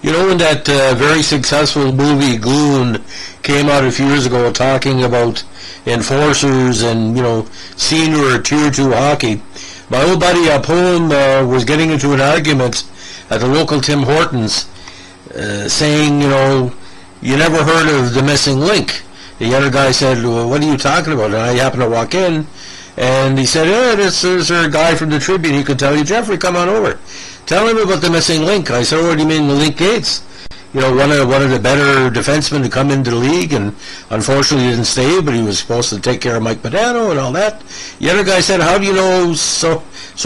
You know, when that very successful movie Goon came out a few years ago talking about enforcers and, senior Tier 2 hockey, my old buddy Poem was getting into an argument at the local Tim Hortons saying, you never heard of the missing link. The other guy said, well, what are you talking about? And I happened to walk in, and he said, there's a guy from the Tribune. He could tell you. Jeffrey, come on over. Tell him about the missing link. I said, what do you mean, the link Gaetz? One of the better defensemen to come into the league, and unfortunately didn't stay, but he was supposed to take care of Mike Modano and all that. The other guy said, how do you know so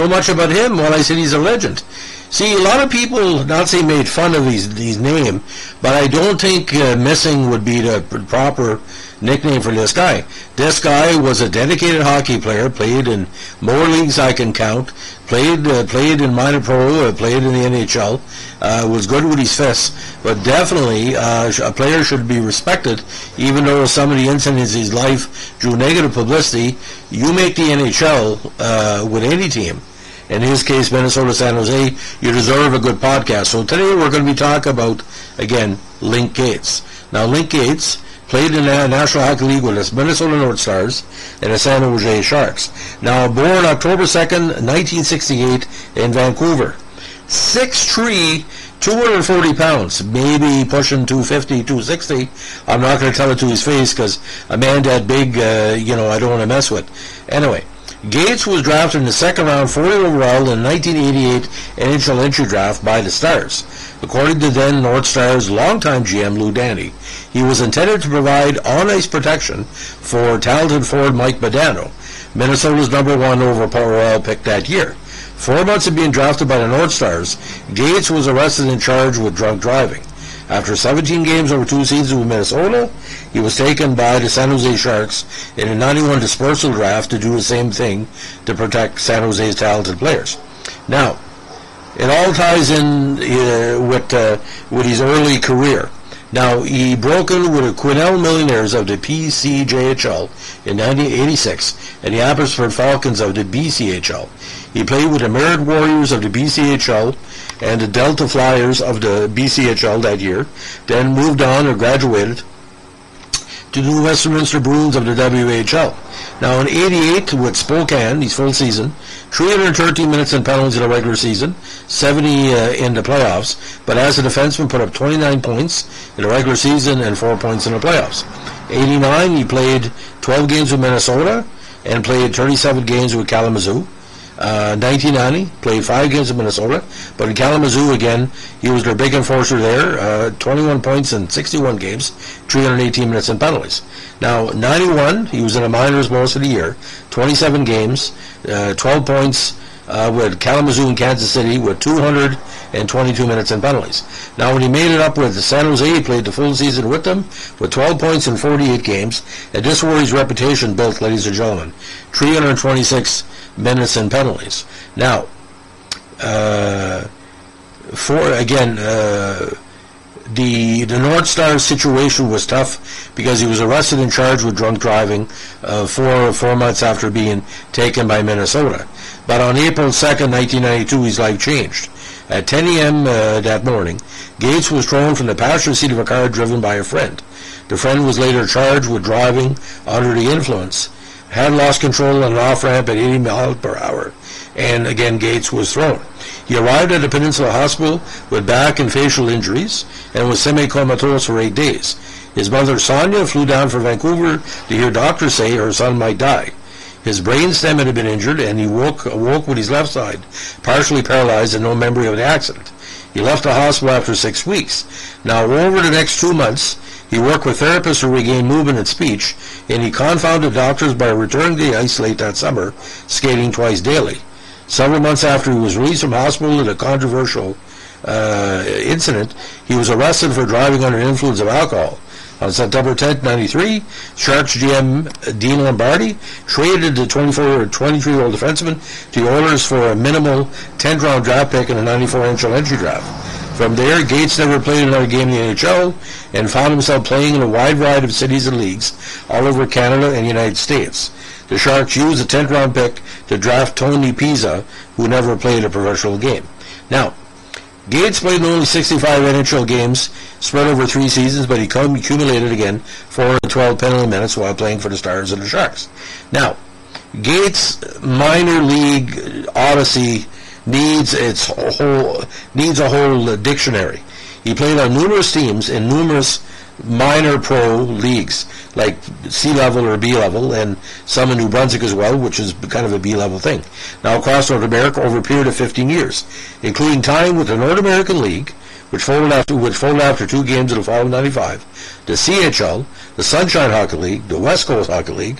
much about him? Well, I said, he's a legend. See, a lot of people, not say made fun of his name, but I don't think missing would be the proper nickname for this guy. This guy was a dedicated hockey player, played in more leagues I can count, played in minor pro, played in the NHL, was good with his fists, but definitely a player should be respected, even though some of the incidents in his life drew negative publicity. You make the NHL with any team. In his case, Minnesota, San Jose, you deserve a good podcast. So today we're going to be talking about, again, Link Gaetz. Now, Link Gaetz played in the National Hockey League with the Minnesota North Stars and the San Jose Sharks. Now, born October 2nd, 1968 in Vancouver. 6'3", 240 pounds, maybe pushing 250, 260. I'm not going to tell it to his face because a man that big, I don't want to mess with. Anyway, Gaetz was drafted in the second round, 40 overall, in the 1988 NHL entry draft by the Stars. According to then North Stars longtime GM Lou Danny, he was intended to provide on-ice protection for talented forward Mike Modano, Minnesota's number one overall pick that year. 4 months of being drafted by the North Stars, Gaetz was arrested and charged with drunk driving. After 17 games over 2 seasons with Minnesota, he was taken by the San Jose Sharks in a 91 dispersal draft to do the same thing to protect San Jose's talented players. Now, it all ties in with his early career. Now, he broke in with the Quinnell Millionaires of the PCJHL in 1986 and the Abbotsford Falcons of the BCHL. He played with the Merit Warriors of the BCHL and the Delta Flyers of the BCHL that year, then moved on or graduated to the Westminster Bruins of the WHL. Now in 88 with Spokane, his full season, 313 minutes in penalties in the regular season, 70 in the playoffs, but as a defenseman put up 29 points in the regular season and 4 points in the playoffs. 89, he played 12 games with Minnesota and played 37 games with Kalamazoo. 1990, played 5 games in Minnesota, but in Kalamazoo again, he was their big enforcer there, 21 points in 61 games, 318 minutes in penalties. Now, 91, he was in the minors most of the year, 27 games, 12 points with Kalamazoo and Kansas City with 222 minutes in penalties. Now, when he made it up with San Jose, he played the full season with them with 12 points in 48 games, and this is where his reputation built, ladies and gentlemen, 326 minutes and penalties. Now, the North Stars situation was tough because he was arrested and charged with drunk driving 4 months after being taken by Minnesota. But on April 2nd, 1992, his life changed. At 10 a.m. That morning, Gaetz was thrown from the passenger seat of a car driven by a friend. The friend was later charged with driving under the influence, had lost control on an off-ramp at 80 miles per hour, and again Gaetz was thrown. He arrived at the Peninsula Hospital with back and facial injuries and was semi-comatose for 8 days. His mother Sonia flew down from Vancouver to hear doctors say her son might die. His brainstem had been injured and he awoke with his left side partially paralyzed and no memory of the accident. He left the hospital after 6 weeks. Now, over the next 2 months, he worked with therapists to regain movement and speech, and he confounded doctors by returning to the ice late that summer, skating twice daily. Several months after he was released from hospital in a controversial incident, he was arrested for driving under the influence of alcohol. On September 10, 93, Sharks GM Dean Lombardi traded the 23-year-old defenseman to the Oilers for a minimal 10th round draft pick in a 94 NHL entry draft. From there, Gaetz never played another game in the NHL and found himself playing in a wide variety of cities and leagues all over Canada and the United States. The Sharks used a 10th round pick to draft Tony Pizza, who never played a professional game. Now, Gaetz played only 65 NHL games spread over 3 seasons, but he accumulated again 412 penalty minutes while playing for the Stars and the Sharks. Now, Gaetz' minor league odyssey needs a whole dictionary. He played on numerous teams in numerous minor pro leagues, like C-level or B-level, and some in New Brunswick as well, which is kind of a B-level thing. Now across North America over a period of 15 years, including time with the North American League, which folded after 2 games in the fall of 95, the CHL, the Sunshine Hockey League, the West Coast Hockey League,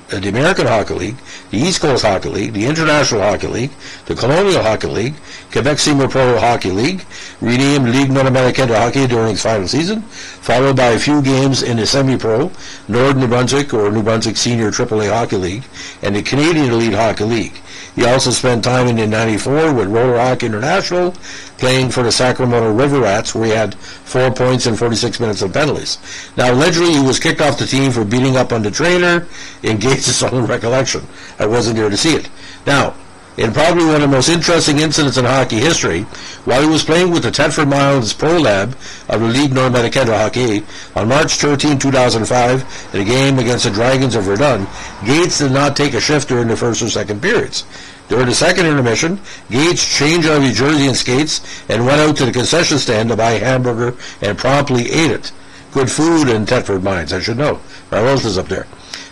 the American Hockey League, the East Coast Hockey League, the International Hockey League, the Colonial Hockey League, Quebec Senior Pro Hockey League, renamed Ligue Nord-Américaine de Hockey during its final season, followed by a few games in the semi-pro, North New Brunswick or New Brunswick Senior AAA Hockey League, and the Canadian Elite Hockey League. He also spent time in 94 with Roller Hockey International, playing for the Sacramento River Rats, where he had 4 points and 46 minutes of penalties. Now, allegedly, he was kicked off the team for beating up on the trainer in Gaetz' own recollection. I wasn't there to see it. Now, in probably one of the most interesting incidents in hockey history, while he was playing with the Thetford Mines Pro Lab of the Ligue Nord-Américaine de Hockey on March 13, 2005, in a game against the Dragons of Verdun, Gaetz did not take a shift during the first or second periods. During the second intermission, Gaetz changed out of his jersey and skates and went out to the concession stand to buy a hamburger and promptly ate it. Good food in Thetford Mines, I should know. My relatives up there.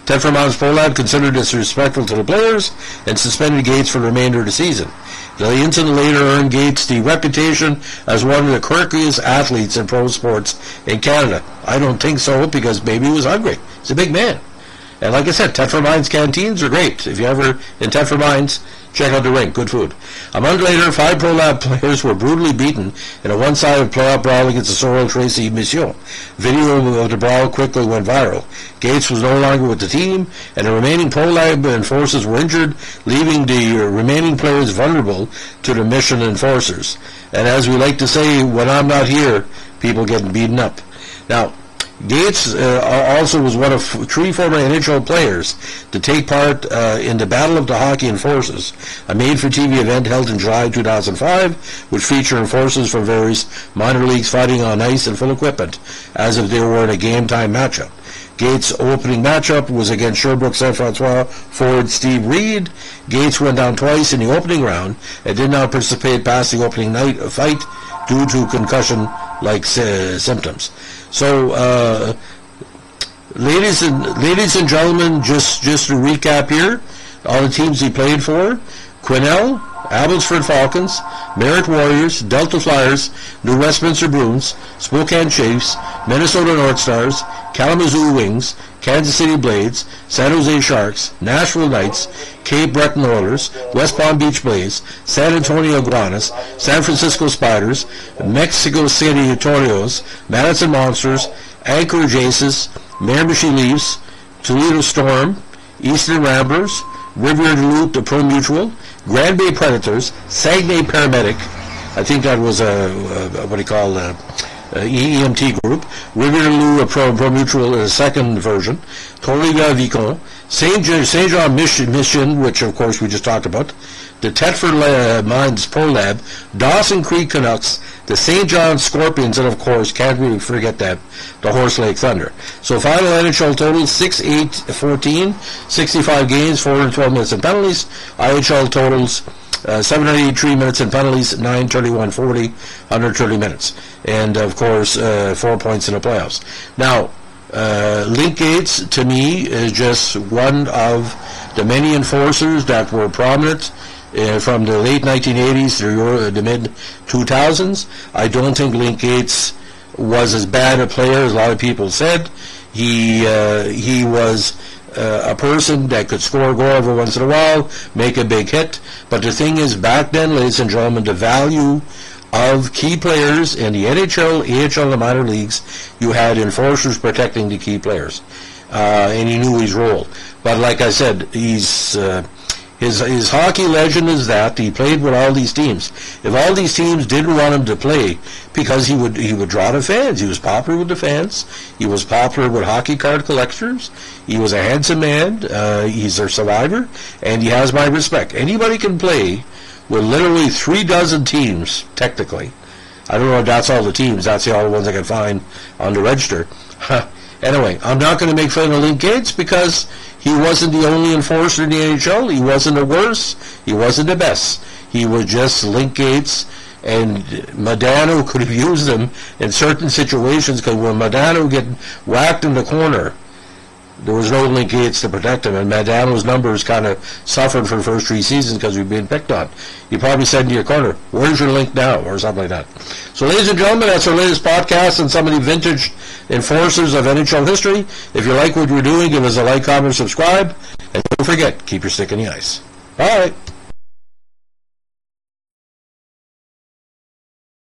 Thetford Mines Pro Lab considered disrespectful to the players and suspended Gaetz for the remainder of the season. The incident later earned Gaetz the reputation as one of the quirkiest athletes in pro sports in Canada. I don't think so, because maybe he was hungry. He's a big man. And like I said, Thetford Mines canteens are great. If you're ever in Thetford Mines, check out the rink. Good food. A month later, 5 Pro Lab players were brutally beaten in a one-sided playoff brawl against the Sorel Tracy Mission. Video of the brawl quickly went viral. Gaetz was no longer with the team, and the remaining Pro Lab enforcers were injured, leaving the remaining players vulnerable to the Mission enforcers. And as we like to say, when I'm not here, people getting beaten up. Now, Gaetz also was one of 3 former NHL players to take part in the Battle of the Hockey Enforcers, a made-for-TV event held in July 2005, which featured enforcers from various minor leagues fighting on ice and full equipment, as if they were in a game-time matchup. Gaetz' opening matchup was against Sherbrooke St. Francois forward Steve Reed. Gaetz went down twice in the opening round and did not participate past the opening night fight due to concussion-like symptoms. So, ladies and gentlemen, just to recap here, all the teams he played for: Quesnel, Abbotsford Falcons, Merritt Warriors, Delta Flyers, New Westminster Bruins, Spokane Chiefs, Minnesota North Stars, Kalamazoo Wings, Kansas City Blades, San Jose Sharks, Nashville Knights, Cape Breton Oilers, West Palm Beach Blaze, San Antonio Iguanas, San Francisco Spiders, Mexico City Toros, Madison Monsters, Anchorage Aces, Miramichi Leafs, Toledo Storm, Eastern Ramblers, Riviera Duluth, the Pro Mutual, Grand Bay Predators, Saguenay Paramedic, I think that was EMT group, Riviera Duluth, Pro Mutual, a second version, Torriga Vicon, St. John Mission, which of course we just talked about, the Thetford Mines Pro Lab, Dawson Creek Canucks, the St. John Scorpions, and of course, can't really forget that, the Horse Lake Thunder. So final NHL total, 6-8-14, 65 games, 412 minutes and penalties. IHL totals, 783 minutes and penalties, 931-40, 130 minutes. And of course, 4 points in the playoffs. Now, Link Gaetz, to me, is just one of the many enforcers that were prominent from the late 1980s through the mid-2000s. I don't think Link Gaetz was as bad a player as a lot of people said. He was a person that could score a goal every once in a while, make a big hit. But the thing is, back then, ladies and gentlemen, the value of key players in the NHL, AHL, and the minor leagues, you had enforcers protecting the key players. And he knew his role. But like I said, his hockey legend is that he played with all these teams. If all these teams didn't want him to play, because he would draw the fans. He was popular with the fans. He was popular with hockey card collectors. He was a handsome man. He's a survivor, and he has my respect. Anybody can play with literally 36 teams, technically, I don't know if that's all the teams. That's the only ones I can find on the register. Anyway, I'm not going to make fun of Link Gaetz because he wasn't the only enforcer in the NHL. He wasn't the worst. He wasn't the best. He was just Link Gaetz, and Modano could have used him in certain situations because when Modano get whacked in the corner, there was no Link Gaetz to protect him, and Modano's numbers kind of suffered for the first 3 seasons because we've been picked on. You probably said to your corner, "Where's your Link now?" or something like that. So, ladies and gentlemen, that's our latest podcast on some of the vintage enforcers of NHL history. If you like what we're doing, give us a like, comment, subscribe, and don't forget, keep your stick in the ice. Bye.